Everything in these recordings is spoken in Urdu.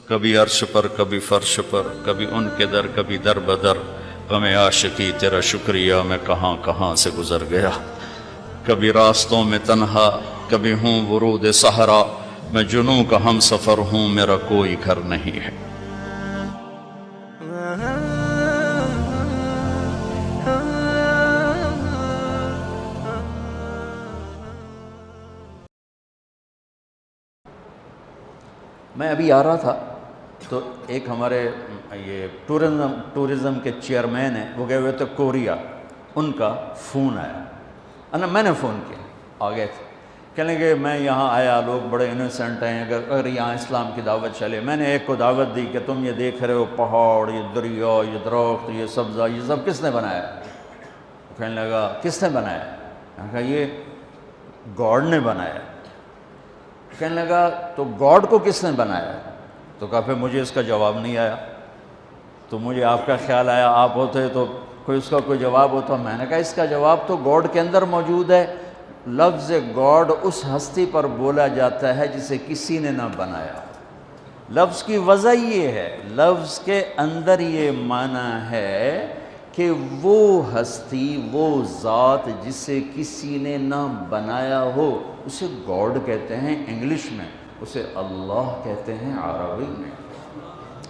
کبھی عرش پر کبھی فرش پر، کبھی ان کے در کبھی در بدر، غم عاشقی تیرا شکریہ میں کہاں کہاں سے گزر گیا، کبھی راستوں میں تنہا کبھی ہوں ورود صحرا، میں جنوں کا ہم سفر ہوں میرا کوئی گھر نہیں ہے۔ میں ابھی آ رہا تھا تو ایک ہمارے یہ ٹورزم کے چیئرمین ہیں، وہ گئے ہوئے تھے کوریا، ان کا فون آیا، میں نے فون کیا، آ گئے تھے، کہنے کہ میں یہاں آیا، لوگ بڑے انوسینٹ ہیں، اگر یہاں اسلام کی دعوت چلے۔ میں نے ایک کو دعوت دی کہ تم یہ دیکھ رہے ہو پہاڑ، یہ دریا، یہ درخت، یہ سبزہ، یہ سب کس نے بنایا؟ کہنے لگا کس نے بنایا؟ میں نے کہا یہ گاڈ نے بنایا۔ کہنے لگا تو گاڈ کو کس نے بنایا؟ تو کہا پھر مجھے اس کا جواب نہیں آیا، تو مجھے آپ کا خیال آیا آپ ہوتے تو اس کا کوئی جواب ہوتا۔ میں نے کہا اس کا جواب تو گاڈ کے اندر موجود ہے۔ لفظ گاڈ اس ہستی پر بولا جاتا ہے جسے کسی نے نہ بنایا۔ لفظ کی وجہ یہ ہے، لفظ کے اندر یہ معنی ہے کہ وہ ہستی، وہ ذات جسے کسی نے نہ بنایا ہو، اسے گاڈ کہتے ہیں انگلش میں، اسے اللہ کہتے ہیں عربی میں،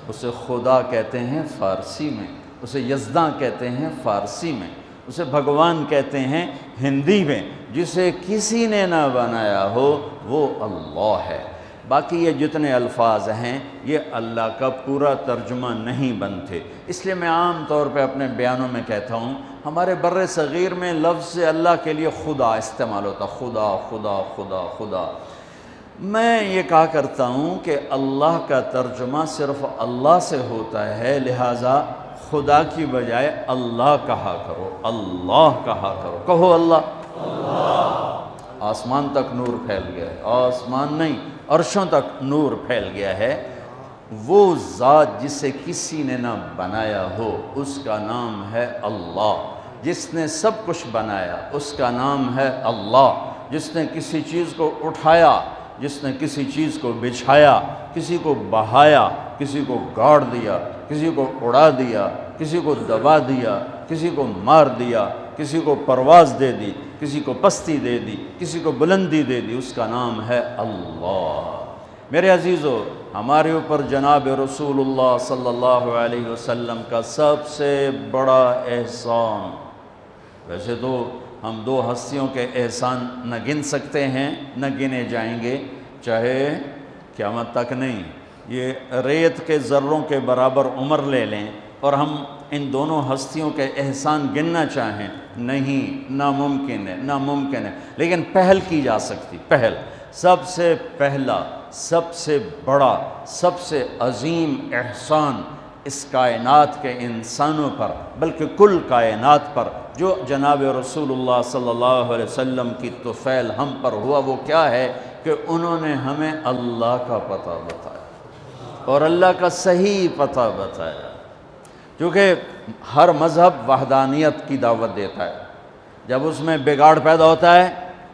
اسے خدا کہتے ہیں فارسی میں، اسے یزداں کہتے ہیں فارسی میں، اسے بھگوان کہتے ہیں ہندی میں۔ جسے کسی نے نہ بنایا ہو وہ اللہ ہے۔ باقی یہ جتنے الفاظ ہیں یہ اللہ کا پورا ترجمہ نہیں بنتے، اس لیے میں عام طور پہ اپنے بیانوں میں کہتا ہوں، ہمارے بر صغیر میں لفظ اللہ کے لیے خدا استعمال ہوتا، خدا خدا خدا خدا۔ میں یہ کہا کرتا ہوں کہ اللہ کا ترجمہ صرف اللہ سے ہوتا ہے، لہٰذا خدا کی بجائے اللہ کہا کرو، اللہ کہا کرو، کہو اللہ۔ آسمان تک نور پھیل گیا ہے، آسمان نہیں عرشوں تک نور پھیل گیا ہے۔ وہ ذات جسے کسی نے نہ بنایا ہو اس کا نام ہے اللہ۔ جس نے سب کچھ بنایا اس کا نام ہے اللہ۔ جس نے کسی چیز کو اٹھایا، جس نے کسی چیز کو بچھایا، کسی کو بہایا، کسی کو گاڑ دیا، کسی کو اڑا دیا، کسی کو دبا دیا، کسی کو مار دیا، کسی کو پرواز دے دی، کسی کو پستی دے دی، کسی کو بلندی دے دی، اس کا نام ہے اللہ۔ میرے عزیزو، ہمارے اوپر جناب رسول اللہ صلی اللہ علیہ وسلم کا سب سے بڑا احسان، ویسے تو ہم دو ہستیوں کے احسان نہ گن سکتے ہیں، نہ گنے جائیں گے، چاہے قیامت تک نہیں، یہ ریت کے ذروں کے برابر عمر لے لیں اور ہم ان دونوں ہستیوں کے احسان گننا چاہیں، نہیں، ناممکن ہے، ناممکن ہے، لیکن پہل کی جا سکتی، پہل۔ سب سے پہلا، سب سے بڑا، سب سے عظیم احسان اس کائنات کے انسانوں پر، بلکہ کل کائنات پر، جو جناب رسول اللہ صلی اللہ علیہ وسلم کی طفیل ہم پر ہوا، وہ کیا ہے کہ انہوں نے ہمیں اللہ کا پتہ بتایا اور اللہ کا صحیح پتہ بتایا، کیونکہ ہر مذہب وحدانیت کی دعوت دیتا ہے، جب اس میں بگاڑ پیدا ہوتا ہے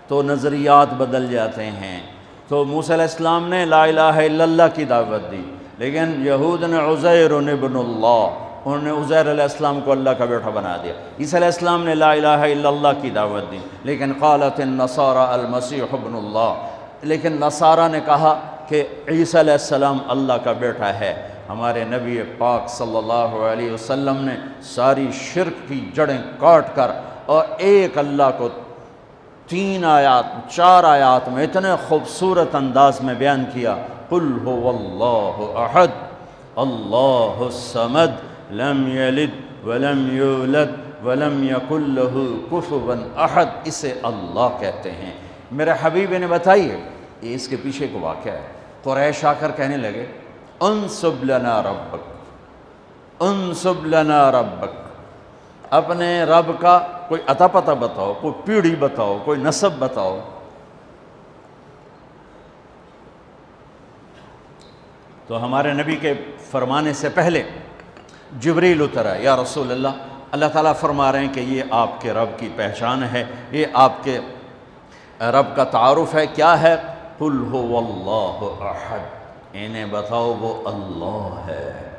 تو نظریات بدل جاتے ہیں۔ تو موسیٰ علیہ السلام نے لا الہ الا اللہ کی دعوت دی، لیکن یہود نے عزیر ابن اللہ، انہوں نے عزیر علیہ السلام کو اللہ کا بیٹا بنا دیا۔ عیسیٰ علیہ السلام نے لا الہ الا اللہ کی دعوت دی، لیکن قالت النصارى المسیح ابن اللہ، لیکن نصارہ نے کہا کہ عیسیٰ علیہ السلام اللہ کا بیٹا ہے۔ ہمارے نبی پاک صلی اللہ علیہ وسلم نے ساری شرک کی جڑیں کاٹ کر اور ایک اللہ کو 3 آیات 4 آیات میں اتنے خوبصورت انداز میں بیان کیا، قل هو اللہ احد اللہ الصمد لم یلد ولم یولد ولم یکن له کفوا احد، اسے اللہ کہتے ہیں۔ میرے حبیب نے بتائیے، یہ اس کے پیچھے کو واقعہ ہے۔ قریش آ کر کہنے لگے انصب لنا ربک، انصب لنا ربک، اپنے رب کا کوئی عطا پتہ بتاؤ، کوئی پیڑھی بتاؤ، کوئی نسب بتاؤ۔ تو ہمارے نبی کے فرمانے سے پہلے جبریل اترا، یا رسول اللہ تعالیٰ فرما رہے ہیں کہ یہ آپ کے رب کی پہچان ہے، یہ آپ کے رب کا تعارف ہے، کیا ہے؟ قل هو اللہ احد، انہیں بتاؤ وہ اللہ ہے۔